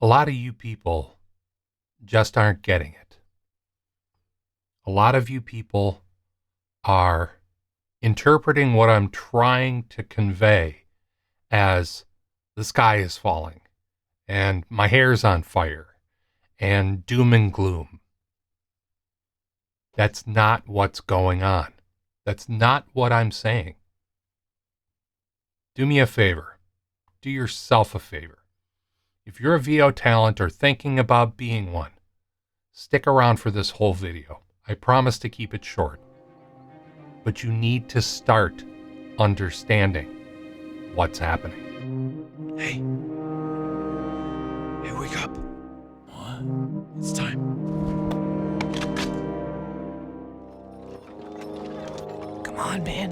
A lot of you people just aren't getting it. A lot of you people are interpreting what I'm trying to convey as the sky is falling and my hair's on fire and doom and gloom. That's not what's going on. That's not what I'm saying. Do me a favor. Do yourself a favor. If you're a VO talent or thinking about being one, stick around for this whole video. I promise to keep it short. But you need to start understanding what's happening. Hey. Hey, wake up. What? It's time. Come on, man.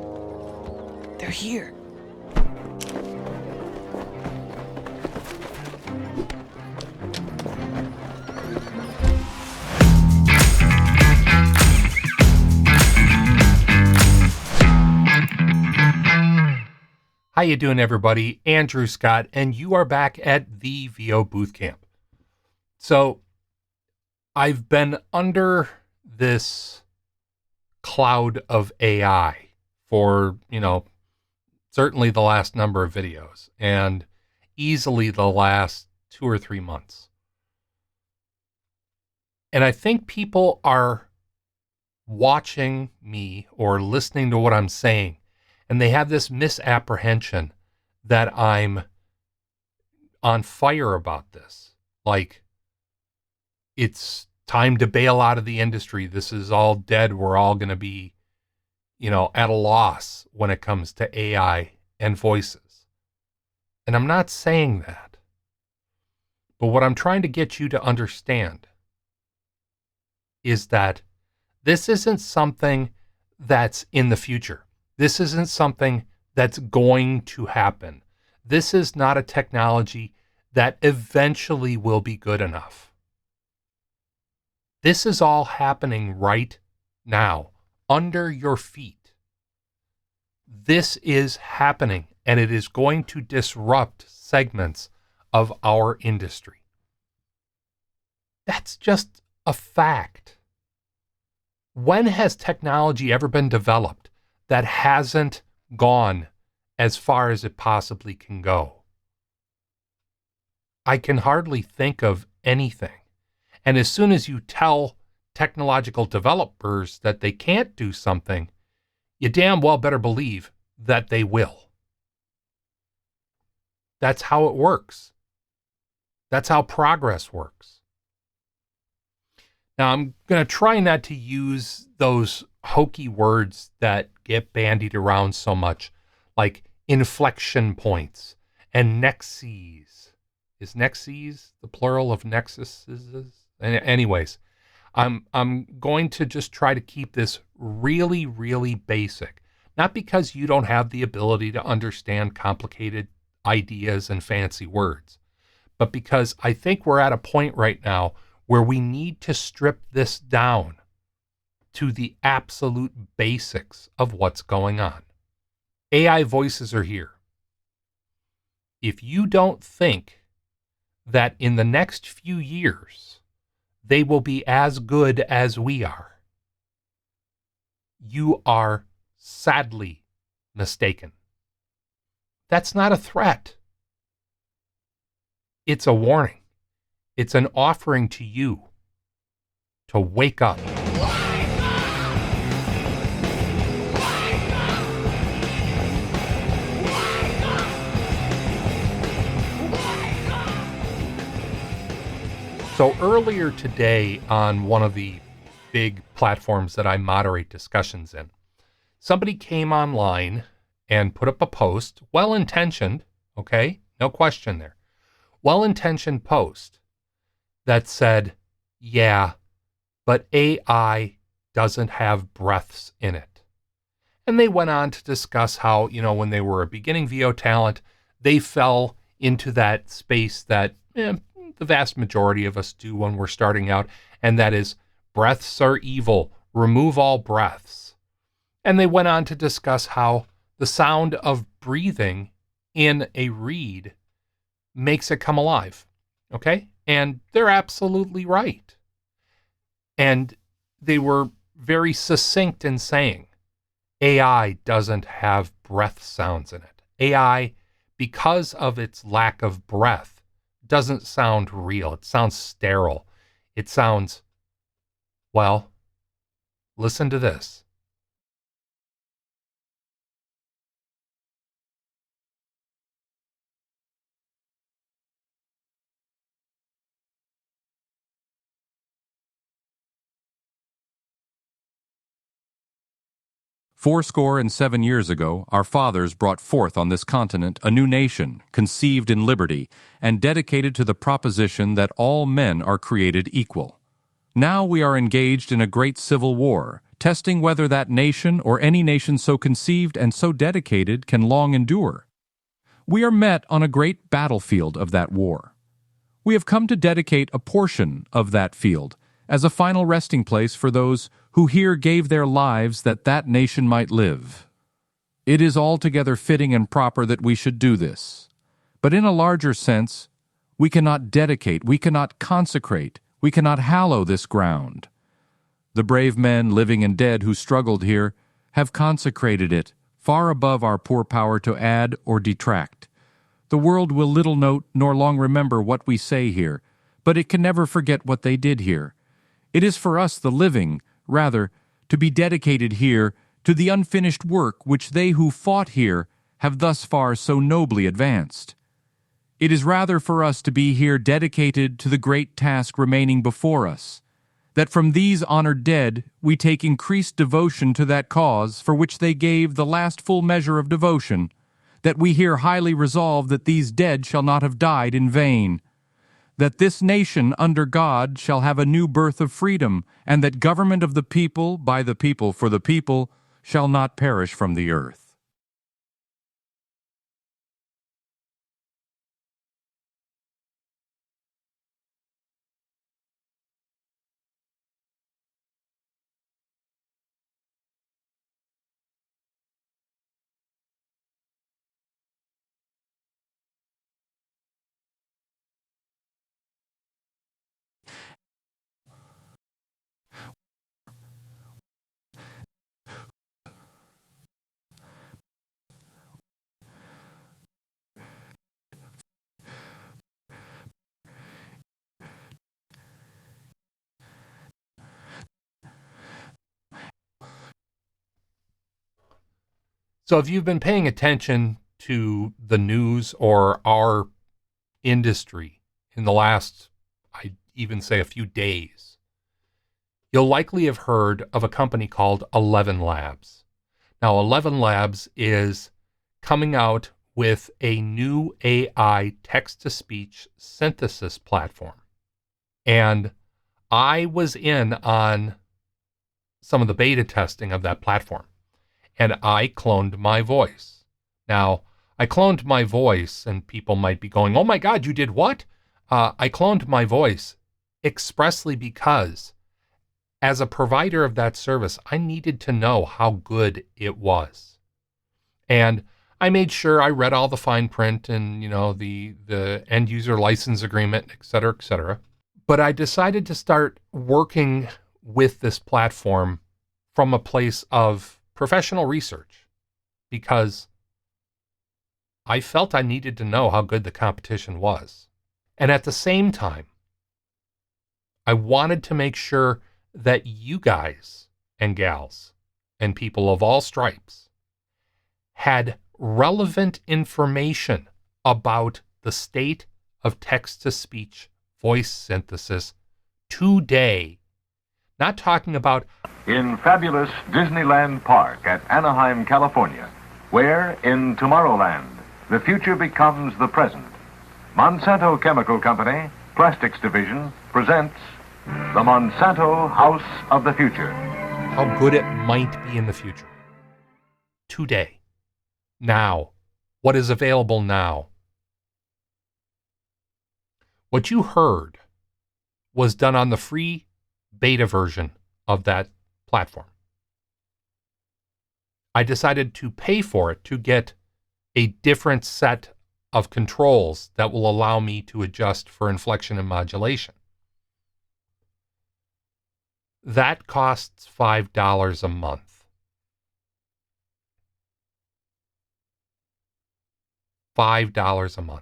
They're here. How you doing, everybody? Andrew Scott, and you are back at the VO Bootcamp. So, I've been under this cloud of AI for, certainly the last number of videos, and easily the last 2 or 3 months. And I think people are watching me or listening to what I'm saying, and they have this misapprehension that I'm on fire about this. Like, it's time to bail out of the industry. This is all dead. We're all going to be, at a loss when it comes to AI and voices. And I'm not saying that. But what I'm trying to get you to understand is that this isn't something that's in the future. This isn't something that's going to happen. This is not a technology that eventually will be good enough. This is all happening right now, under your feet. This is happening, and it is going to disrupt segments of our industry. That's just a fact. When has technology ever been developed that hasn't gone as far as it possibly can go? I can hardly think of anything. And as soon as you tell technological developers that they can't do something, you damn well better believe that they will. That's how it works. That's how progress works. Now, I'm going to try not to use those hokey words that get bandied around so much, like inflection points and nexes. Is nexes the plural of nexuses? Anyways, I'm going to just try to keep this really, really basic. Not because you don't have the ability to understand complicated ideas and fancy words, but because I think we're at a point right now where we need to strip this down to the absolute basics of what's going on. AI voices are here. If you don't think that in the next few years they will be as good as we are, you are sadly mistaken. That's not a threat. It's a warning. It's an offering to you to wake up. So earlier today on one of the big platforms that I moderate discussions in, somebody came online and put up a post, well-intentioned, okay, no question there, well-intentioned post that said, yeah, but AI doesn't have breaths in it. And they went on to discuss how, when they were a beginning VO talent, they fell into that space that the vast majority of us do when we're starting out, and that is breaths are evil, remove all breaths. And they went on to discuss how the sound of breathing in a reed makes it come alive. Okay? And they're absolutely right. And they were very succinct in saying AI doesn't have breath sounds in it. AI, because of its lack of breath, doesn't sound real. It sounds sterile. It sounds, well, listen to this. Fourscore and 7 years ago, our fathers brought forth on this continent a new nation, conceived in liberty, and dedicated to the proposition that all men are created equal. Now we are engaged in a great civil war, testing whether that nation or any nation so conceived and so dedicated can long endure. We are met on a great battlefield of that war. We have come to dedicate a portion of that field as a final resting place for those who here gave their lives that that nation might live. It is altogether fitting and proper that we should do this. But in a larger sense, we cannot dedicate, we cannot consecrate, we cannot hallow this ground. The brave men, living and dead, who struggled here, have consecrated it, far above our poor power to add or detract. The world will little note nor long remember what we say here, but it can never forget what they did here. It is for us, the living, rather, to be dedicated here to the unfinished work which they who fought here have thus far so nobly advanced. It is rather for us to be here dedicated to the great task remaining before us, that from these honored dead we take increased devotion to that cause for which they gave the last full measure of devotion, that we here highly resolve that these dead shall not have died in vain, that this nation under God shall have a new birth of freedom, and that government of the people, by the people, for the people, shall not perish from the earth. So if you've been paying attention to the news or our industry in the last, I'd even say a few days, you'll likely have heard of a company called ELEVENLABS. Now, ELEVENLABS is coming out with a new AI text-to-speech synthesis platform. And I was in on some of the beta testing of that platform, and I cloned my voice. Now, I cloned my voice, and people might be going, oh my God, you did what? I cloned my voice expressly because as a provider of that service, I needed to know how good it was. And I made sure I read all the fine print and, the end user license agreement, et cetera, et cetera. But I decided to start working with this platform from a place of professional research because I felt I needed to know how good the competition was. And at the same time, I wanted to make sure that you guys and gals and people of all stripes had relevant information about the state of text-to-speech voice synthesis today. Not talking about in fabulous Disneyland Park at Anaheim, California, where in Tomorrowland, the future becomes the present. Monsanto Chemical Company, Plastics Division, presents the Monsanto House of the Future. how good it might be in the future. Today. Now. What is available now. What you heard was done on the free beta version of that platform. I decided to pay for it to get a different set of controls that will allow me to adjust for inflection and modulation. That costs $5 a month. $5 a month.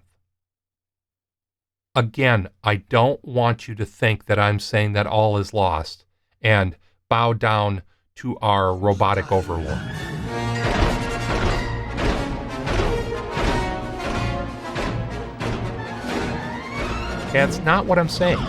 Again, I don't want you to think that I'm saying that all is lost and bow down to our robotic overlord. That's not what I'm saying.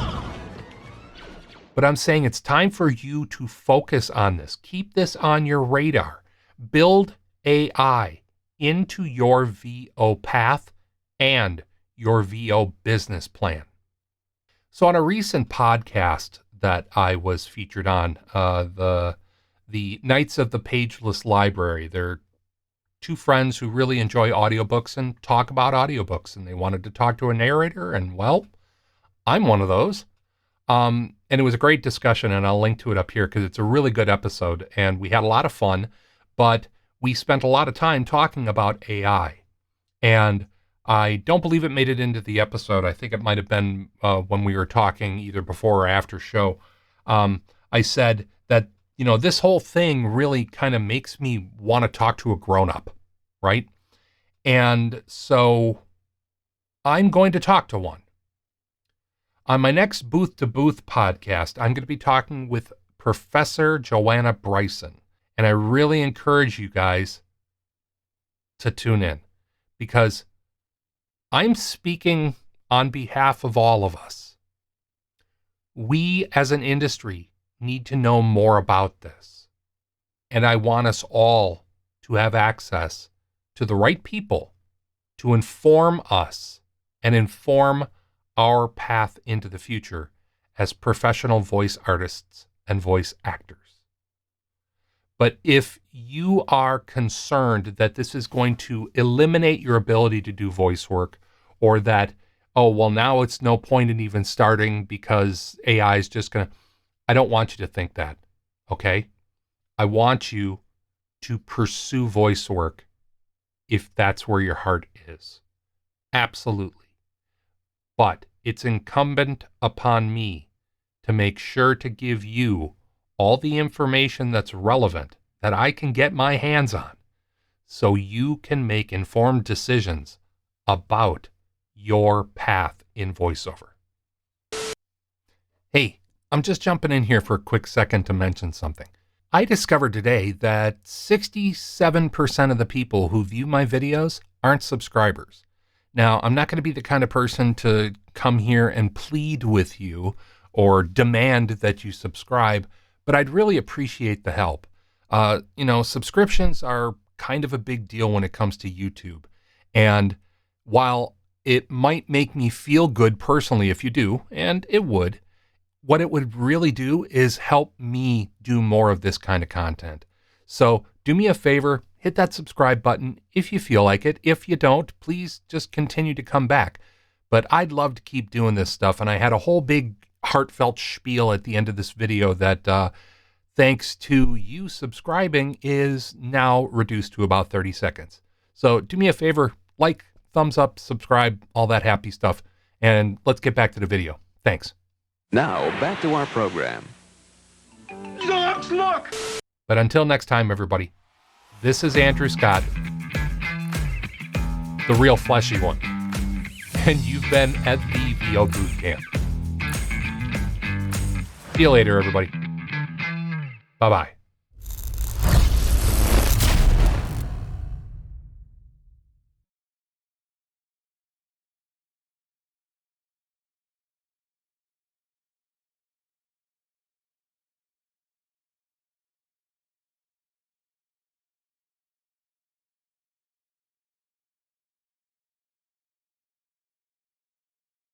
But I'm saying it's time for you to focus on this. Keep this on your radar. Build AI into your VO path and your VO business plan. So on a recent podcast that I was featured on, the Knights of the Pageless Library, they're two friends who really enjoy audiobooks and talk about audiobooks, and they wanted to talk to a narrator, and well, I'm one of those. And it was a great discussion, and I'll link to it up here because it's a really good episode, and we had a lot of fun, but we spent a lot of time talking about AI. And I don't believe it made it into the episode. I think it might have been when we were talking either before or after show. I said that, this whole thing really kind of makes me want to talk to a grown-up, right? And so I'm going to talk to one. On my next Booth to Booth podcast, I'm going to be talking with Professor Joanna Bryson. And I really encourage you guys to tune in because I'm speaking on behalf of all of us. We as an industry need to know more about this. And I want us all to have access to the right people to inform us and inform our path into the future as professional voice artists and voice actors. But if you are concerned that this is going to eliminate your ability to do voice work, or that, oh, well, now it's no point in even starting because AI is just going to, I don't want you to think that, okay? I want you to pursue voice work if that's where your heart is. Absolutely. But it's incumbent upon me to make sure to give you all the information that's relevant that I can get my hands on so you can make informed decisions about your path in voiceover. Hey, I'm just jumping in here for a quick second to mention something. I discovered today that 67% of the people who view my videos aren't subscribers. Now, I'm not going to be the kind of person to come here and plead with you or demand that you subscribe, but I'd really appreciate the help. Subscriptions are kind of a big deal when it comes to YouTube. And while it might make me feel good personally if you do, and it would, what it would really do is help me do more of this kind of content. So do me a favor, hit that subscribe button if you feel like it. If you don't, please just continue to come back. But I'd love to keep doing this stuff. And I had a whole big heartfelt spiel at the end of this video that thanks to you subscribing is now reduced to about 30 seconds. So do me a favor, like, thumbs up, subscribe, all that happy stuff. And let's get back to the video. Thanks. Now, back to our program. Look! But until next time, everybody, this is Andrew Scott, the real fleshy one. And you've been at the VO Boot Camp. See you later, everybody. Bye-bye.